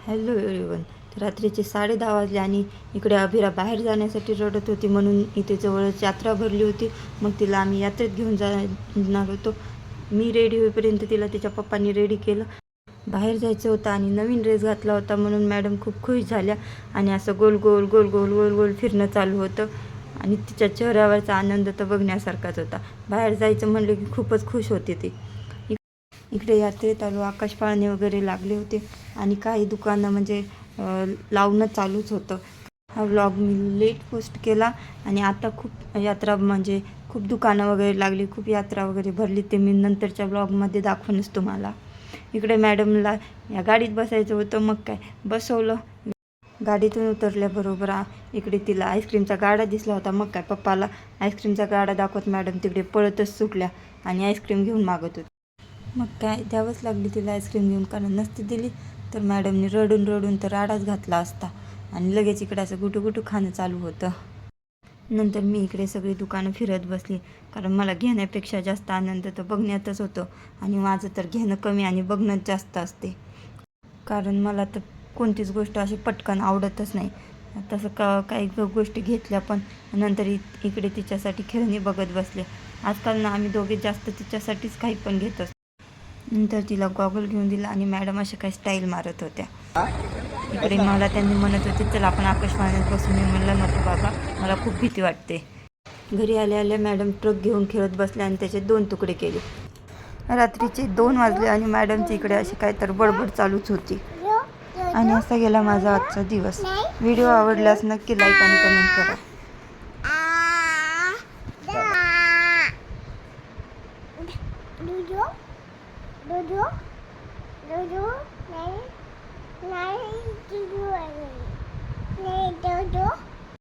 Hello everyone. तर रात्रीचे 10:30 वाजले आणि इकडे अभिरा बाहेर जाण्यासाठी रडत होती, म्हणून इथे जवळच यात्रा भरली होती. मग तिला आम्ही यात्रेत घेऊन जाणार होतो. मी रेडी होईपर्यंत तिला तिच्या पप्पांनी रेडी केलं. बाहेर जायचं होतं आणि नवीन ड्रेस घातला होता, म्हणून मॅडम खूप खुश झाल्या आणि असं गोल गोल गोल गोल गोल गोल फिरणं चालू होतं आणि तिच्या चेहऱ्यावरचा आनंद तर बघण्यासारखाच होता. बाहेर जायचं म्हणलं की खूपच खुश होती ती. इकडे यात्रेत आलो, आकाश पाळणे वगैरे लागले होते आणि काही दुकानं म्हणजे लावणं चालूच होतं. हा व्लॉग मी लेट पोस्ट केला आणि आता खूप यात्रा म्हणजे खूप दुकानं वगैरे लागली, खूप यात्रा वगैरे भरली, ते मी नंतरच्या व्लॉगमध्ये दाखवूनच तुम्हाला. इकडे मॅडमला या गाडीत बसायचं होतं, मग काय बसवलं. गाडीतून उतरल्याबरोबर इकडे तिला आईस्क्रीमचा गाडा दिसला होता. मग काय पप्पाला आईस्क्रीमचा गाडा दाखवत मॅडम तिकडे पळतच सुटल्या आणि आईस्क्रीम घेऊन मागत होती. मग काय द्यावंच लागली तिला आईस्क्रीम घेऊन, कारण नसती दिली तर मॅडमने रडून रडून तर राडाच घातला असता आणि लगेच इकडे असं गुटू खाणं चालू होतं. नंतर मी इकडे सगळी दुकानं फिरत बसली, कारण मला घेण्यापेक्षा जास्त आनंद तर बघण्यातच होतो आणि माझं तर घेणं कमी आणि बघणंच जास्त असते, कारण मला तर कोणतीच गोष्ट अशी पटकन आवडतच नाही. तसं काही गोष्टी घेतल्या पण नंतर इकडे तिच्यासाठी खेळणी बघत बसले. आजकाल ना आम्ही दोघे जास्त तिच्यासाठीच काही पण घेत असतो. नंतर तिला गॉगल घेऊन दिला आणि मॅडम अशा काही स्टाईल मारत होत्या. इकडे मला त्यांनी म्हणत होते चल आपण आकाशवाणीत बसून. मी म्हणलं नको बाबा, मला खूप भीती वाटते. घरी आल्या आल्या मॅडम ट्रक घेऊन खेळत बसले आणि त्याचे 2 तुकडे केले. रात्रीचे 2 वाजले आणि मॅडमची इकडे अशी काय तर बडबड चालूच होती. आणि असा गेला माझा आजचा दिवस. व्हिडिओ आवडल्यास नक्की लाईक आणि कमेंट करा. Dodo.